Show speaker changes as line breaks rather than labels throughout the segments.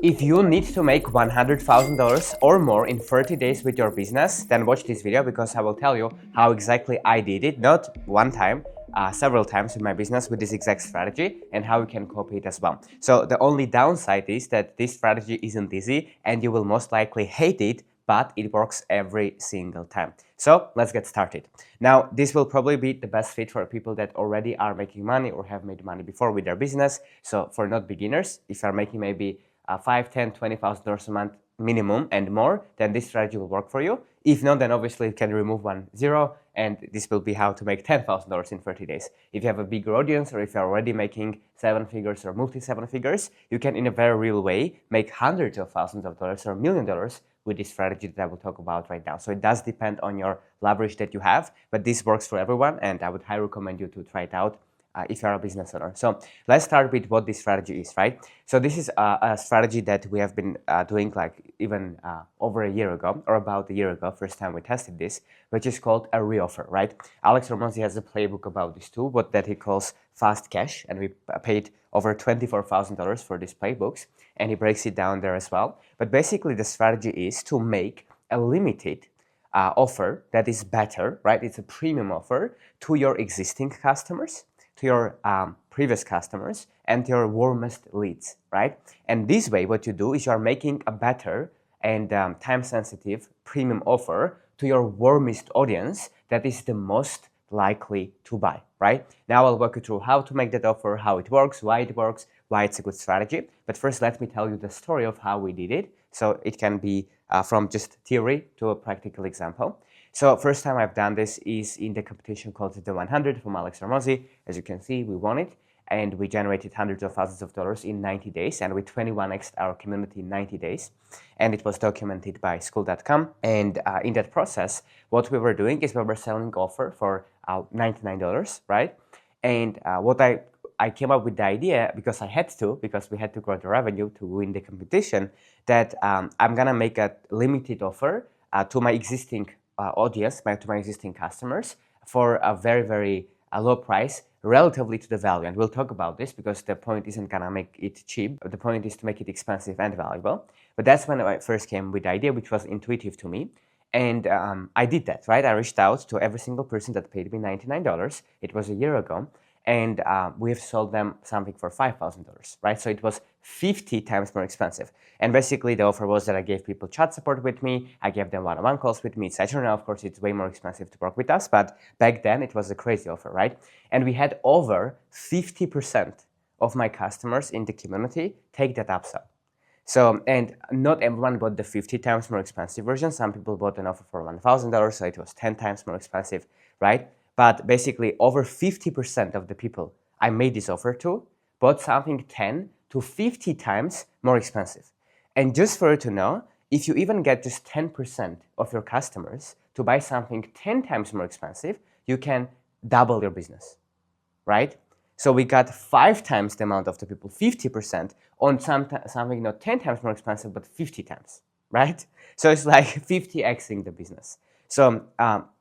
If you need to make $100,000 or more in 30 days with your business, then watch this video because I will tell you how exactly I did it, not one time, several times in my business with this exact strategy and how you can copy it as well. So the only downside is that this strategy isn't easy and you will most likely hate it, but it works every single time. So let's get started. Now, this will probably be the best fit for people that already are making money or have made money before with their business. So for not beginners, if you're making maybe $5,000, $10,000, $20,000 a month minimum and more, then this strategy will work for you. If not, then obviously you can remove 1 0 and this will be how to make $10,000 in 30 days. If you have a bigger audience or if you're already making 7 figures or multi-7 figures, you can in a very real way make hundreds of thousands of dollars or $1 million with this strategy that I will talk about right now. So it does depend on your leverage that you have, but this works for everyone and I would highly recommend you to try it out if you're a business owner. So let's start with what this strategy is, right? So this is a strategy that we have been doing like even over a year ago or about a year ago, first time we tested this, which is called a reoffer, right? Alex Hormozi has a playbook about this too, what that he calls fast cash, and we paid over $24,000 for these playbooks, and he breaks it down there as well. But basically the strategy is to make a limited offer that is better, right? It's a premium offer to your existing customers, to your previous customers, and your warmest leads, right? And this way, what you do is you are making a better and time-sensitive premium offer to your warmest audience that is the most likely to buy, right? Now I'll walk you through how to make that offer, how it works, why it's a good strategy. But first, let me tell you the story of how we did it. So it can be from just theory to a practical example. So first time I've done this is in the competition called the 100 from Alex Hormozi. As you can see, we won it and we generated hundreds of thousands of dollars in 90 days and we 21x'd our community in 90 days. And it was documented by Skool.com. And in that process, what we were doing is we were selling offer for $99, right? And what I came up with the idea because we had to grow the revenue to win the competition, that I'm gonna make a limited offer to my existing audience, to my existing customers for a very, very low price relatively to the value. And we'll talk about this because the point isn't gonna make it cheap. The point is to make it expensive and valuable. But that's when I first came with the idea, which was intuitive to me. And I did that, right? I reached out to every single person that paid me $99. It was a year ago. And we have sold them something for $5,000, right? So it was 50 times more expensive. And basically the offer was that I gave people chat support with me, I gave them one-on-one calls with me, etc. Now, of course, it's way more expensive to work with us, but back then it was a crazy offer, right? And we had over 50% of my customers in the community take that upsell. So, and not everyone bought the 50 times more expensive version. Some people bought an offer for $1,000, so it was 10 times more expensive, right? But basically, over 50% of the people I made this offer to bought something 10 to 50 times more expensive. And just for you to know, if you even get just 10% of your customers to buy something 10 times more expensive, you can double your business, right? So we got 5 times the amount of the people, 50%, on something not 10 times more expensive, but 50 times, right? So it's like 50xing the business. So,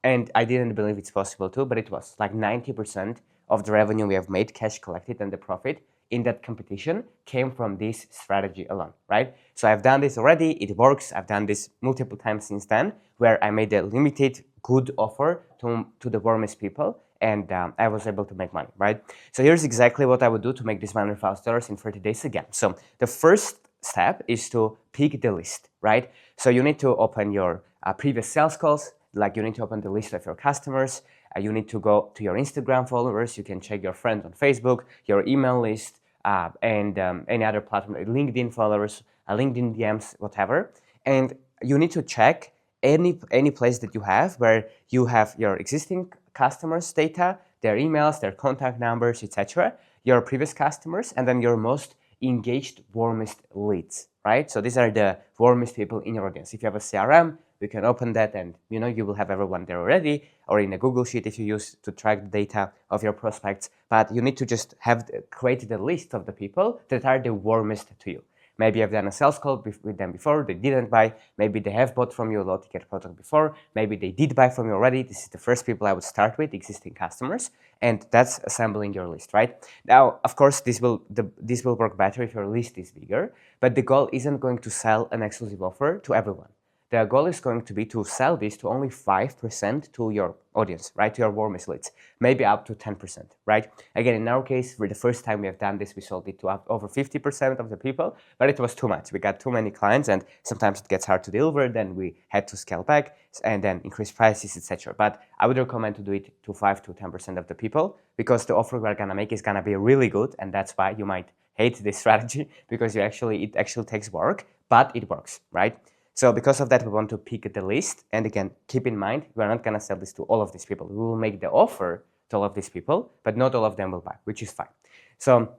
and I didn't believe it's possible too, but it was like 90% of the revenue we have made, cash collected, and the profit in that competition came from this strategy alone, right? So I've done this already, it works. I've done this multiple times since then, where I made a limited good offer to the warmest people, and I was able to make money, right? So here's exactly what I would do to make this $100,000 in 30 days again. So the first step is to pick the list, right? So you need to open your previous sales calls, like you need to open the list of your customers, you need to go to your Instagram followers, you can check your friends on Facebook, your email list, and any other platform, LinkedIn followers, LinkedIn DMs, whatever. And you need to check any place that you have where you have your existing customers' data, their emails, their contact numbers, etc., your previous customers, and then your most engaged, warmest leads, right? So these are the warmest people in your audience. If you have a CRM, you can open that and you will have everyone there already, or in a Google Sheet if you use to track the data of your prospects. But you need to just have created a list of the people that are the warmest to you. Maybe you've done a sales call with them before, they didn't buy. Maybe they have bought from you a low ticket product before. Maybe they did buy from you already. This is the first people I would start with, existing customers. And that's assembling your list, right? Now, of course, this will work better if your list is bigger, but the goal isn't going to sell an exclusive offer to everyone. The goal is going to be to sell this to only 5% to your audience, right? To your warmest leads, maybe up to 10%, right? Again, in our case, for the first time we have done this, we sold it to over 50% of the people, but it was too much. We got too many clients and sometimes it gets hard to deliver. Then we had to scale back and then increase prices, etc. But I would recommend to do it to 5 to 10% of the people because the offer we're gonna make is gonna be really good. And that's why you might hate this strategy because it actually takes work, but it works, right? So because of that, we want to pick the list. And again, keep in mind, we're not going to sell this to all of these people. We will make the offer to all of these people, but not all of them will buy, which is fine. So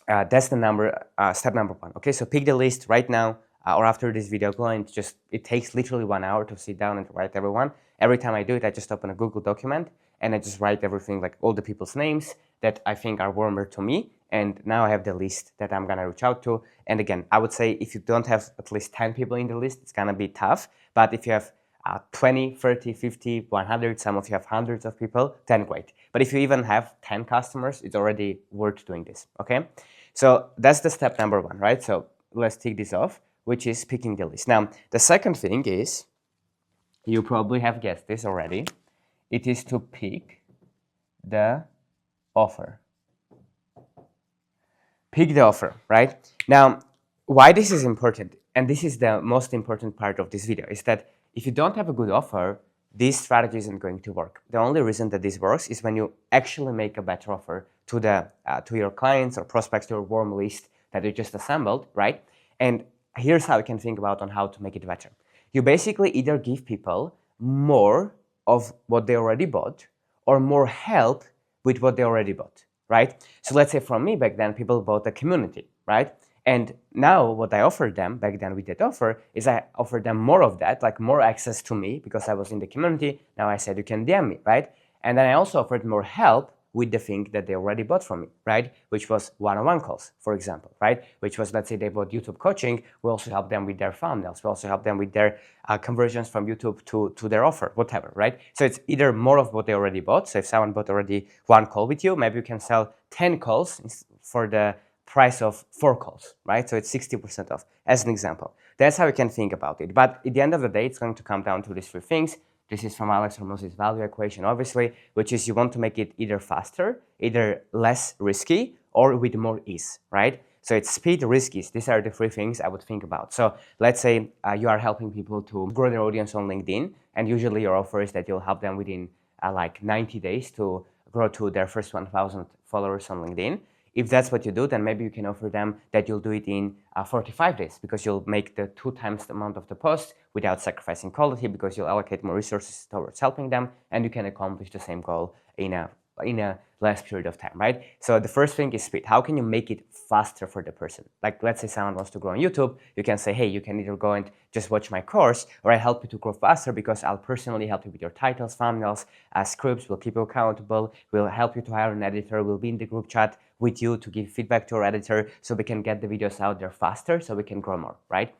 that's the step number 1. Okay, so pick the list right now or after this video. Go and it takes literally 1 hour to sit down and write everyone. Every time I do it, I just open a Google document and I just write everything, like all the people's names that I think are warmer to me. And now I have the list that I'm going to reach out to. And again, I would say if you don't have at least 10 people in the list, it's going to be tough. But if you have 20, 30, 50, 100, some of you have hundreds of people, then great. But if you even have 10 customers, it's already worth doing this, okay? So that's the step number 1, right? So let's tick this off, which is picking the list. Now, the second thing is, you probably have guessed this already, it is to pick the offer. Pick the offer, right? Now, why this is important, and this is the most important part of this video, is that if you don't have a good offer, this strategy isn't going to work. The only reason that this works is when you actually make a better offer to your clients or prospects, to your warm list that you just assembled, right? And here's how you can think about on how to make it better. You basically either give people more of what they already bought or more help with what they already bought, right? So let's say from me back then, people bought a community, right? And now what I offered them back then with that offer is I offered them more of that, like more access to me because I was in the community. Now I said, you can DM me, right? And then I also offered more help with the thing that they already bought from me, right? Which was one-on-one calls, for example, right? Which was, let's say they bought YouTube coaching. We also help them with their thumbnails. We also help them with their conversions from YouTube to their offer, whatever, right? So it's either more of what they already bought. So if someone bought already 1 call with you, maybe you can sell 10 calls for the price of 4 calls, right? So it's 60% off, as an example. That's how you can think about it. But at the end of the day, it's going to come down to these 3 things. This is from Alex Hormozi's value equation, obviously, which is you want to make it either faster, either less risky, or with more ease, right? So it's speed, risk, ease. These are the 3 things I would think about. So let's say you are helping people to grow their audience on LinkedIn, and usually your offer is that you'll help them within like 90 days to grow to their first 1,000 followers on LinkedIn. If that's what you do, then maybe you can offer them that you'll do it in 45 days because you'll make the 2 times the amount of the post without sacrificing quality because you'll allocate more resources towards helping them and you can accomplish the same goal in a less period of time, right? So the first thing is speed. How can you make it faster for the person? Like let's say someone wants to grow on YouTube, you can say, hey, you can either go and just watch my course or I help you to grow faster because I'll personally help you with your titles, thumbnails, scripts, we'll keep you accountable, we'll help you to hire an editor, we'll be in the group chat with you to give feedback to our editor so we can get the videos out there faster so we can grow more, right?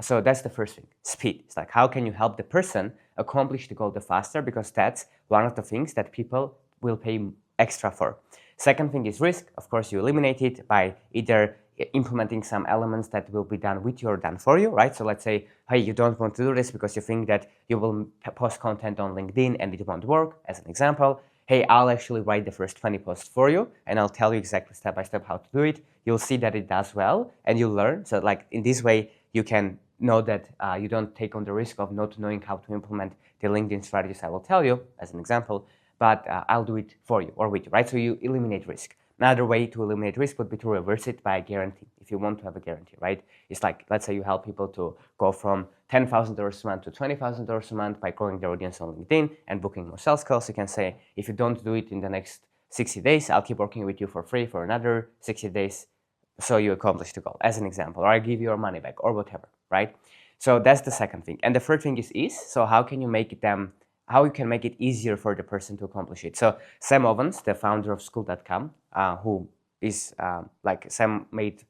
So that's the first thing, speed. It's like how can you help the person accomplish the goal the faster because that's one of the things that people will pay extra for. Second thing is risk. Of course, you eliminate it by either implementing some elements that will be done with you or done for you, right? So let's say, hey, you don't want to do this because you think that you will post content on LinkedIn and it won't work, as an example. Hey, I'll actually write the first 20 posts for you and I'll tell you exactly step by step how to do it. You'll see that it does well and you'll learn. So like in this way, you can know that you don't take on the risk of not knowing how to implement the LinkedIn strategies I will tell you, as an example, but I'll do it for you or with you, right? So you eliminate risk. Another way to eliminate risk would be to reverse it by a guarantee. If you want to have a guarantee, right? It's like, let's say you help people to go from $10,000 a month to $20,000 a month by growing their audience on LinkedIn and booking more sales calls. You can say, if you don't do it in the next 60 days, I'll keep working with you for free for another 60 days. So you accomplish the goal, as an example, or I give you your money back or whatever, right? So that's the second thing. And the third thing is ease. So how can you make how you can make it easier for the person to accomplish it. So Sam Ovens, the founder of Skool.com, who is like Sam made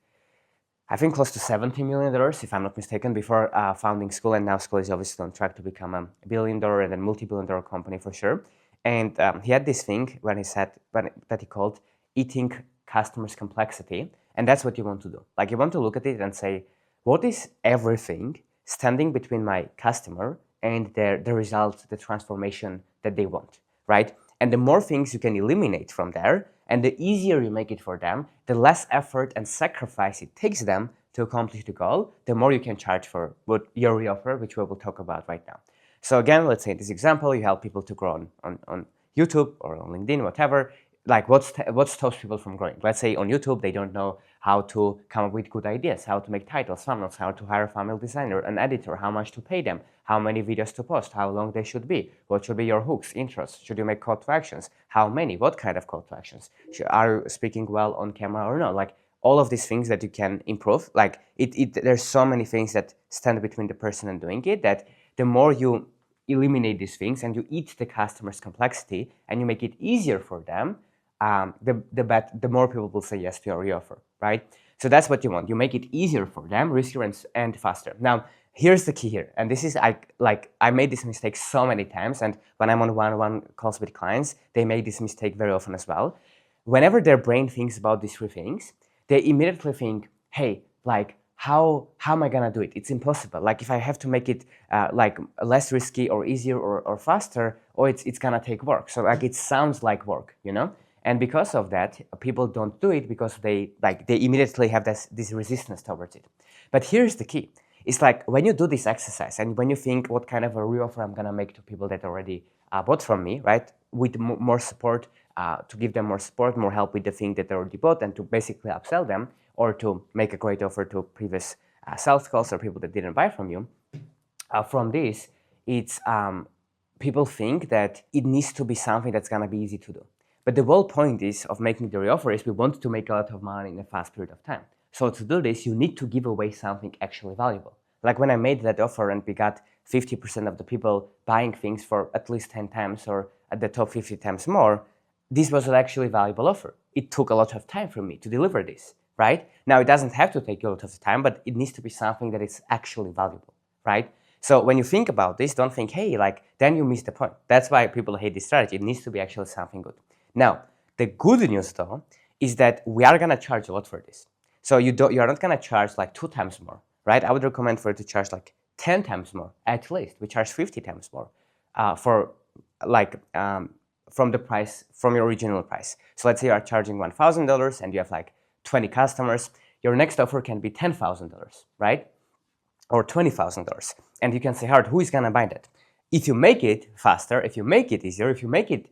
I think close to $70 million, if I'm not mistaken, before founding Skool. And now Skool is obviously on track to become a billion-dollar and then multi-billion-dollar company for sure. And he had this thing when he said that he called eating customers' complexity. And that's what you want to do. Like you want to look at it and say, what is everything standing between my customer and the result, the transformation that they want, right? And the more things you can eliminate from there, and the easier you make it for them, the less effort and sacrifice it takes them to accomplish the goal, the more you can charge for what your reoffer, which we will talk about right now. So again, let's say in this example, you help people to grow on YouTube or on LinkedIn, whatever. Like what stops people from growing? Let's say on YouTube, they don't know how to come up with good ideas, how to make titles, thumbnails, how to hire a thumbnail designer, an editor, how much to pay them, how many videos to post, how long they should be, what should be your hooks, intros, should you make call to actions, how many, what kind of call to actions, are you speaking well on camera or not? Like all of these things that you can improve, like there's so many things that stand between the person and doing it that the more you eliminate these things and you eat the customer's complexity and you make it easier for them, the more people will say yes to your reoffer, right? So that's what you want. You make it easier for them, riskier and faster. Now, here's the key here, and this is I made this mistake so many times, and when I'm on one-on-one calls with clients, they make this mistake very often as well. Whenever their brain thinks about these three things, they immediately think, hey, like, how am I gonna do it? It's impossible. Like if I have to make it like less risky or easier or faster, or it's gonna take work. So like it sounds like work, you know? And because of that, people don't do it because they immediately have this resistance towards it. But here's the key. It's like when you do this exercise and when you think what kind of a reoffer I'm gonna make to people that already bought from me, right? With more support, to give them more support, more help with the thing that they already bought and to basically upsell them or to make a great offer to previous sales calls or people that didn't buy from you. From this, it's people think that it needs to be something that's gonna be easy to do. But the whole point is of making the reoffer is we want to make a lot of money in a fast period of time. So to do this, you need to give away something actually valuable. Like when I made that offer and we got 50% of the people buying things for at least 10 times or at the top 50 times more, this was an actually valuable offer. It took a lot of time for me to deliver this, right? Now it doesn't have to take a lot of time, but it needs to be something that is actually valuable, right? So when you think about this, don't think, hey, like then you miss the point. That's why people hate this strategy. It needs to be actually something good. Now, the good news though, is that we are gonna charge a lot for this. So you are not gonna charge like 2 times more, right? I would recommend for you to charge like 10 times more, at least. We charge 50 times more for like from the price, from your original price. So let's say you are charging $1,000 and you have like 20 customers. Your next offer can be $10,000, right? Or $20,000. And you can say, Hart, who is gonna buy that? If you make it faster, if you make it easier, if you make it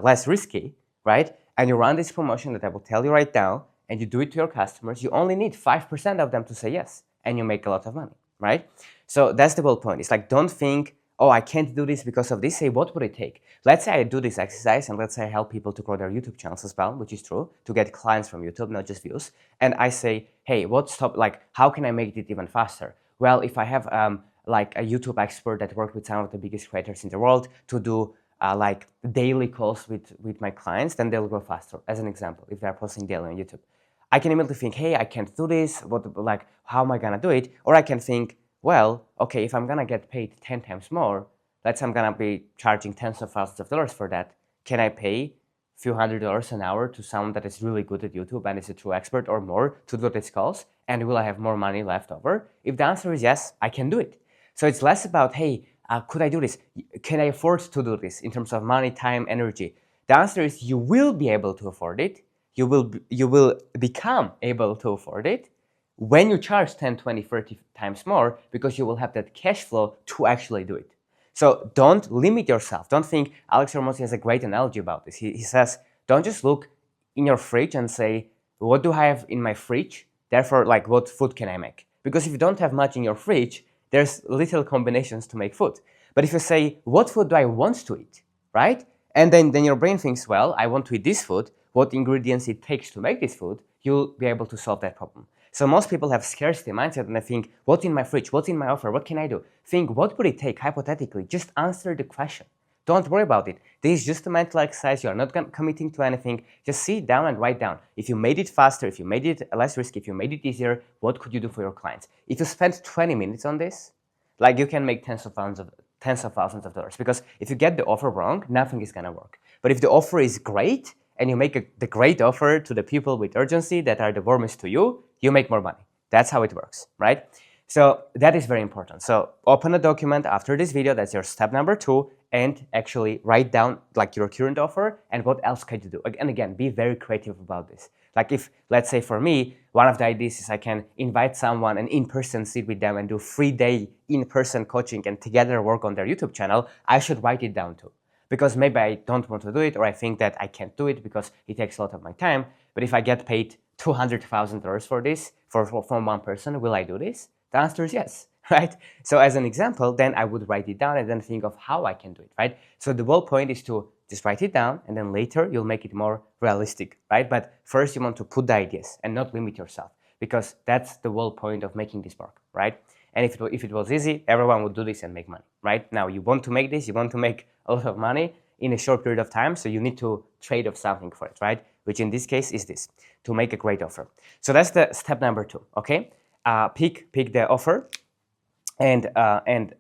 less risky, right? And you run this promotion that I will tell you right now, and you do it to your customers, you only need 5% of them to say yes, and you make a lot of money, right? So that's the whole point. It's like, don't think, oh, I can't do this because of this. Say, what would it take? Let's say I do this exercise, and let's say I help people to grow their YouTube channels as well, which is true, to get clients from YouTube, not just views. And I say, hey, how can I make it even faster? Well, if I have like a YouTube expert that worked with some of the biggest creators in the world to do like daily calls with my clients, then they'll grow faster. As an example, if they're posting daily on YouTube, I can immediately think, hey, I can't do this. How am I gonna do it? Or I can think, well, okay, if I'm gonna get paid 10 times more, let's say I'm gonna be charging tens of thousands of dollars for that. Can I pay a few $100s an hour to someone that is really good at YouTube and is a true expert or more to do these calls? And will I have more money left over? If the answer is yes, I can do it. So it's less about, hey, could I do this? Can I afford to do this in terms of money, time, energy? The answer is you will be able to afford it. You will become able to afford it when you charge 10, 20, 30 times more because you will have that cash flow to actually do it. So don't limit yourself. Don't think, Alex Hormozi has a great analogy about this. He says, don't just look in your fridge and say, what do I have in my fridge? Therefore, like, what food can I make? Because if you don't have much in your fridge, there's little combinations to make food. But if you say, what food do I want to eat, right? And then your brain thinks, well, I want to eat this food. What ingredients it takes to make this food, you'll be able to solve that problem. So most people have scarcity mindset and they think, what's in my fridge? What's in my offer? What can I do? Think, what would it take hypothetically? Just answer the question. Don't worry about it. This is just a mental exercise. You are not committing to anything. Just sit down and write down. If you made it faster, if you made it less risky, if you made it easier, what could you do for your clients? If you spend 20 minutes on this, like you can make tens of thousands of dollars. Because if you get the offer wrong, nothing is gonna work. But if the offer is great and you make the great offer to the people with urgency that are the warmest to you, you make more money. That's how it works, right? So that is very important. So open a document after this video, that's your step number 2, and actually write down like your current offer and what else can you do. And again, be very creative about this. Like if, let's say for me, one of the ideas is I can invite someone and in-person sit with them and do 3-day in-person coaching and together work on their YouTube channel, I should write it down too. Because maybe I don't want to do it, or I think that I can't do it because it takes a lot of my time. But if I get paid $200,000 for this, from one person, will I do this? The answer is yes, right? So as an example, then I would write it down and then think of how I can do it, right? So the whole point is to just write it down and then later you'll make it more realistic, right? But first you want to put the ideas and not limit yourself, because that's the whole point of making this work, right? And if it was easy, everyone would do this and make money, right? Now you want to make this, you want to make a lot of money in a short period of time, so you need to trade off something for it, right? Which in this case is this, to make a great offer. So that's the step number 2, okay? Pick the offer and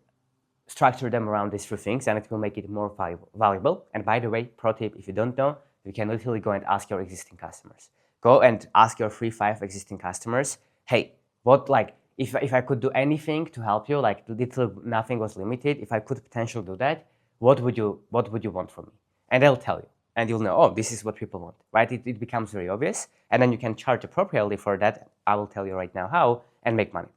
structure them around these 3 things, and it will make it more valuable. And by the way, pro tip, if you don't know, you can literally go and ask your existing customers. Go and ask your 3-5 existing customers, hey, what, like, if I could do anything to help you, like nothing was limited, if I could potentially do that, what would you want from me? And they'll tell you. And you'll know, oh, this is what people want, right? It becomes very obvious. And then you can charge appropriately for that. I will tell you right now how, and make money.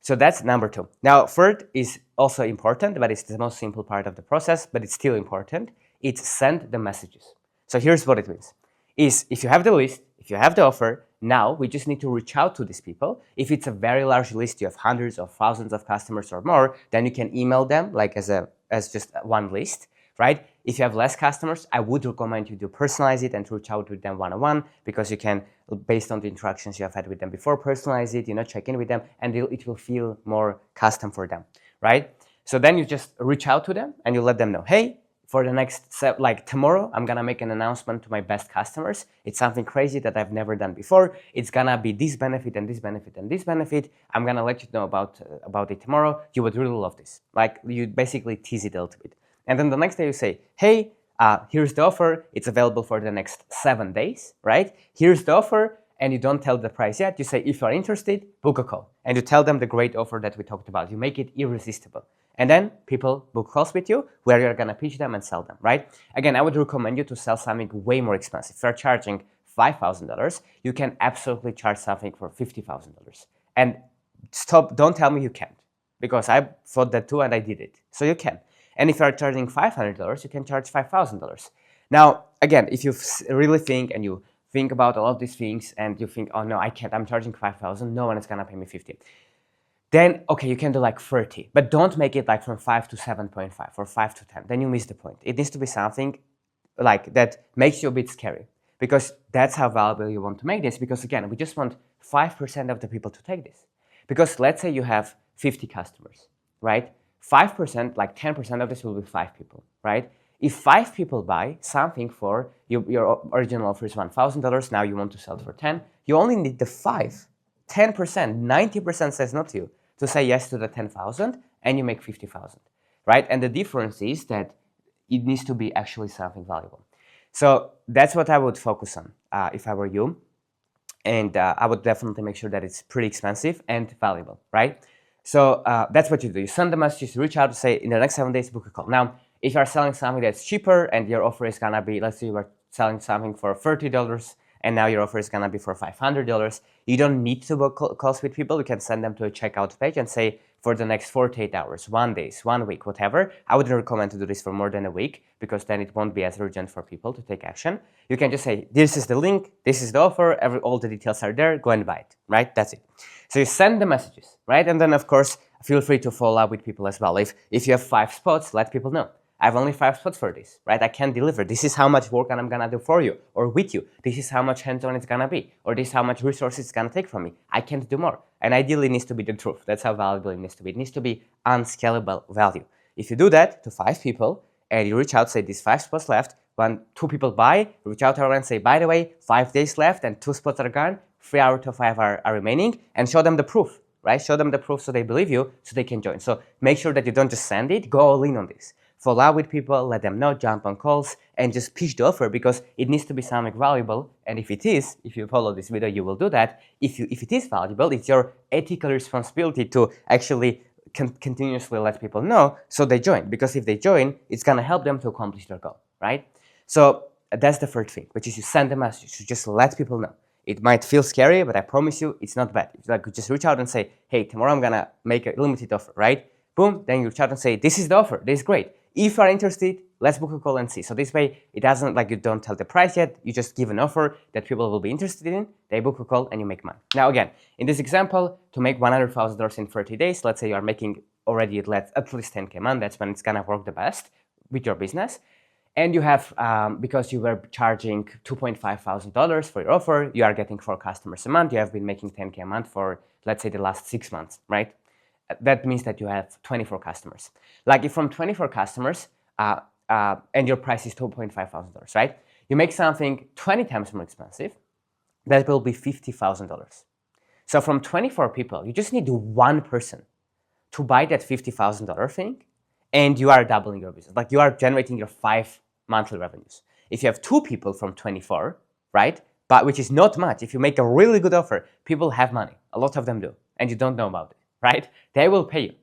So that's number 2. Now, third is also important, but it's the most simple part of the process, but it's still important. It's send the messages. So here's what it means. Is if you have the list, if you have the offer, now we just need to reach out to these people. If it's a very large list, you have hundreds of thousands of customers or more, then you can email them like as just one list, right? If you have less customers, I would recommend you to personalize it and reach out with them one-on-one, because you can, based on the interactions you have had with them before, personalize it, check in with them, and it will feel more custom for them, right? So then you just reach out to them and you let them know, hey, for the next step, like tomorrow, I'm gonna make an announcement to my best customers. It's something crazy that I've never done before. It's gonna be this benefit and this benefit and this benefit. I'm gonna let you know about it tomorrow. You would really love this. Like you basically tease it a little bit. And then the next day you say, hey, here's the offer. It's available for the next 7 days, right? Here's the offer. And you don't tell the price yet. You say, if you're interested, book a call. And you tell them the great offer that we talked about. You make it irresistible. And then people book calls with you where you're going to pitch them and sell them, right? Again, I would recommend you to sell something way more expensive. If you're charging $5,000, you can absolutely charge something for $50,000. And don't tell me you can't, because I thought that too and I did it. So you can. And if you're charging $500, you can charge $5,000. Now, again, if you really think and you think about all of these things and you think, oh no, I can't, I'm charging $5,000, no one is gonna pay me $50. Then, okay, you can do like 30, but don't make it like from 5 to 7.5 or 5 to 10. Then you miss the point. It needs to be something like that makes you a bit scary, because that's how valuable you want to make this. Because again, we just want 5% of the people to take this. Because let's say you have 50 customers, right? 5%, like 10% of this will be 5 people, right? If 5 people buy something for your original offer is $1,000, now you want to sell it for 10, you only need the 5. 10%, 90% says not to you, to say yes to the 10,000, and you make 50,000, right? And the difference is that it needs to be actually something valuable. So that's what I would focus on if I were you. And I would definitely make sure that it's pretty expensive and valuable, right? So that's what you do. You send the messages, reach out to say, in the next 7 days, book a call. Now, if you're selling something that's cheaper and your offer is gonna be, let's say you are selling something for $30 and now your offer is gonna be for $500, you don't need to book calls with people. You can send them to a checkout page and say, for the next 48 hours, 1 day, 1 week, whatever. I wouldn't recommend to do this for more than a week, because then it won't be as urgent for people to take action. You can just say, this is the link, this is the offer, all the details are there, go and buy it, right? That's it. So you send the messages, right? And then of course, feel free to follow up with people as well. If you have 5 spots, let people know. I have only 5 spots for this, right? I can't deliver. This is how much work I'm gonna do for you or with you. This is how much hands-on it's gonna be, or this is how much resources it's gonna take from me. I can't do more. And ideally, it needs to be the truth. That's how valuable it needs to be. It needs to be unscalable value. If you do that to 5 people and you reach out, say there's 5 spots left. When 2 people buy, reach out to everyone and say, by the way, 5 days left and 2 spots are gone, 3 out of 5 are remaining, and show them the proof, right? Show them the proof so they believe you, so they can join. So make sure that you don't just send it, go all in on this. Follow up with people, let them know, jump on calls, and just pitch the offer because it needs to be something valuable. And if it is, if you follow this video, you will do that. If it is valuable, it's your ethical responsibility to actually continuously let people know so they join. Because if they join, it's going to help them to accomplish their goal, right? So that's the first thing, which is you send a message. You just let people know. It might feel scary, but I promise you, it's not bad. It's like you just reach out and say, hey, tomorrow I'm going to make a limited offer, right? Boom, then you reach out and say, this is the offer, this is great. If you are interested, let's book a call and see. So this way, it doesn't like you don't tell the price yet. You just give an offer that people will be interested in. They book a call and you make money. Now again, in this example, to make $100,000 in 30 days, let's say you are making already at least 10K a month. That's when it's gonna work the best with your business. And you have, because you were charging $2,500 for your offer, you are getting 4 customers a month. You have been making 10K a month for, let's say, the last 6 months, right? That means that you have 24 customers. Like if from 24 customers, and your price is $2,500, right? You make something 20 times more expensive, that will be $50,000. So from 24 people, you just need 1 person to buy that $50,000 thing, and you are doubling your business. Like you are generating your 5 monthly revenues. If you have 2 people from 24, right? But which is not much. If you make a really good offer, people have money. A lot of them do, and you don't know about it, right? They will pay you,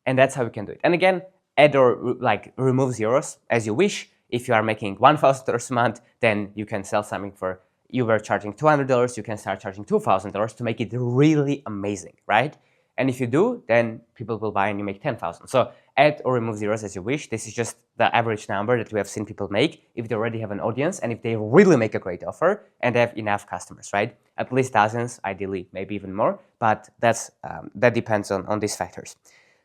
and that's how you can do it. And again, add or like remove zeros as you wish. If you are making $1,000 a month, then you can sell something for, you were charging $200, you can start charging $2,000 to make it really amazing, right? And if you do, then people will buy and you make 10,000. So add or remove zeros as you wish. This is just the average number that we have seen people make if they already have an audience and if they really make a great offer and they have enough customers, right? At least dozens, ideally, maybe even more, but that depends on these factors.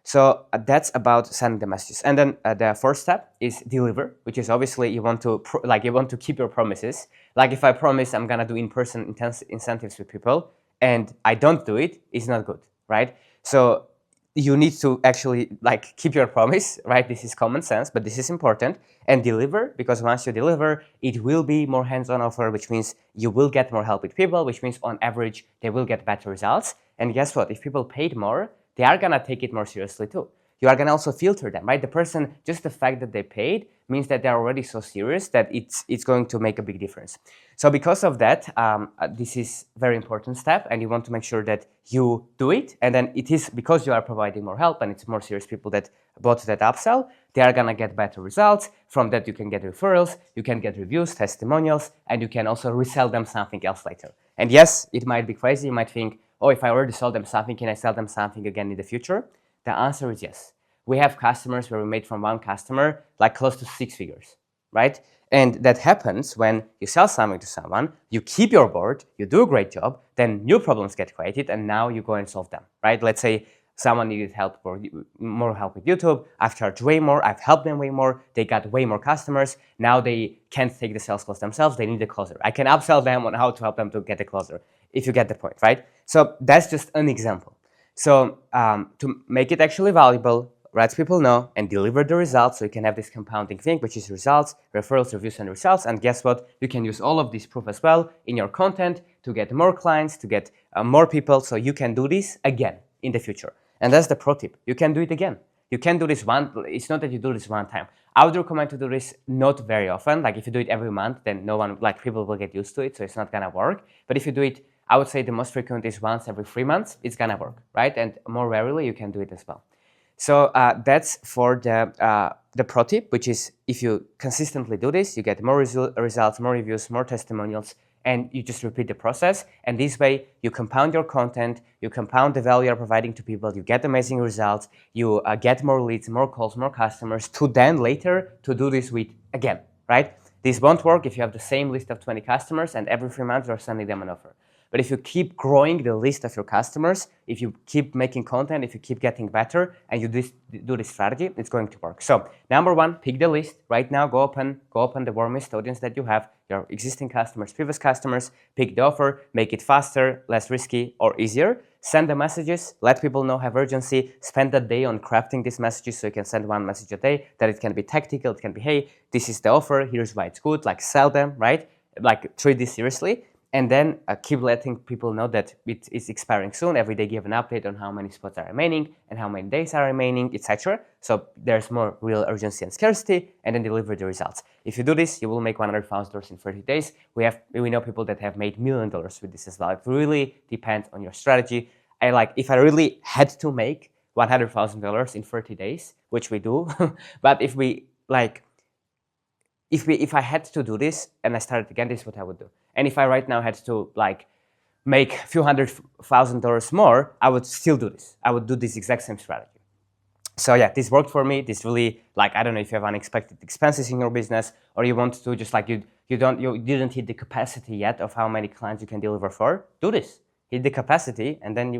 So that's about sending the messages. And then the first step is deliver, which is obviously you want to keep your promises. Like if I promise I'm gonna do in-person incentives with people and I don't do it, it's not good, right? So you need to actually like keep your promise, right? This is common sense, but this is important. And deliver, because once you deliver, it will be more hands-on offer, which means you will get more help with people, which means on average, they will get better results. And guess what? If people paid more, they are gonna take it more seriously too. You are gonna also filter them, right? The person, just the fact that they paid means that they're already so serious that it's going to make a big difference. So because of that, this is a very important step and you want to make sure that you do it. And then it is because you are providing more help and it's more serious people that bought that upsell, they are gonna get better results. From that, you can get referrals, you can get reviews, testimonials, and you can also resell them something else later. And yes, it might be crazy. You might think, oh, if I already sold them something, can I sell them something again in the future? The answer is yes. We have customers where we made from one customer like close to 6 figures, right? And that happens when you sell something to someone, you keep your board, you do a great job, then new problems get created, and now you go and solve them, right? Let's say someone needed help for more help with YouTube. I've charged way more. I've helped them way more. They got way more customers. Now they can't take the sales calls themselves. They need a closer. I can upsell them on how to help them to get a closer, if you get the point, right? So that's just an example. So to make it actually valuable, let people know and deliver the results so you can have this compounding thing, which is results, referrals, reviews, and results. And guess what? You can use all of this proof as well in your content to get more clients, to get more people. So you can do this again in the future. And that's the pro tip. You can do it again. You can do this it's not that you do this one time. I would recommend to do this not very often. Like if you do it every month, then people will get used to it. So it's not gonna work. But if you do it, I would say the most frequent is once every 3 months, it's gonna work, right? And more rarely, you can do it as well. So that's for the pro tip, which is if you consistently do this, you get more results, more reviews, more testimonials, and you just repeat the process. And this way, you compound your content, you compound the value you're providing to people, you get amazing results, you get more leads, more calls, more customers, to then later to do this with again, right? This won't work if you have the same list of 20 customers and every 3 months you're sending them an offer. But if you keep growing the list of your customers, if you keep making content, if you keep getting better, and you do this strategy, it's going to work. So number one, pick the list. Right now, go open the warmest audience that you have, your existing customers, previous customers, pick the offer, make it faster, less risky, or easier. Send the messages, let people know, have urgency, spend a day on crafting these messages so you can send one message a day, that it can be tactical, it can be, hey, this is the offer, here's why it's good, like sell them, right? Like treat this seriously. And then keep letting people know that it is expiring soon. Every day give an update on how many spots are remaining and how many days are remaining, etc. So there's more real urgency and scarcity, and then deliver the results. If you do this, you will make $100,000 in 30 days. We know people that have made $1 million with this as well. It really depends on your strategy. If I really had to make $100,000 in 30 days, which we do, but if I had to do this and I started again, this is what I would do. And if I right now had to make a few $100,000 more, I would still do this. I would do this exact same strategy. So yeah, this worked for me. This really, I don't know if you have unexpected expenses in your business, or you want to just you didn't hit the capacity yet of how many clients you can deliver for. Do this. Hit the capacity, and then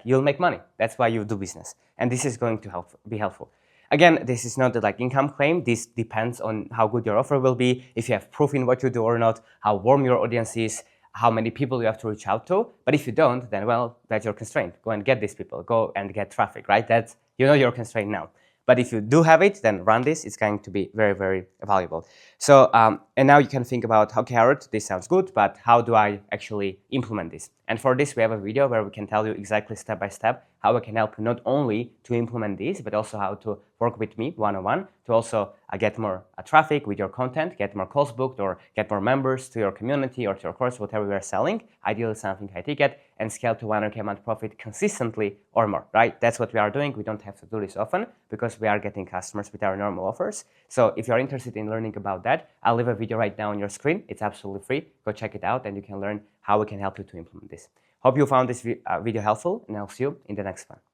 you'll make money. That's why you do business. And this is going to be helpful. Again, this is not the income claim. This depends on how good your offer will be, if you have proof in what you do or not, how warm your audience is, how many people you have to reach out to. But if you don't, then well, that's your constraint. Go and get these people. Go and get traffic, right? That's, your constraint now. But if you do have it, then run this. It's going to be very, very valuable. So, and now you can think about, okay, Harold, this sounds good, but how do I actually implement this? And for this, we have a video where we can tell you exactly step by step how I can help you not only to implement this, but also how to work with me one-on-one to also get more traffic with your content, get more calls booked, or get more members to your community or to your course, whatever we are selling, ideally something high ticket, and scale to 100K a month profit consistently or more, right? That's what we are doing. We don't have to do this often because we are getting customers with our normal offers. So if you're interested in learning about that, I'll leave a video right now on your screen. It's absolutely free. Go check it out and you can learn how we can help you to implement this. Hope you found this video helpful, and I'll see you in the next one.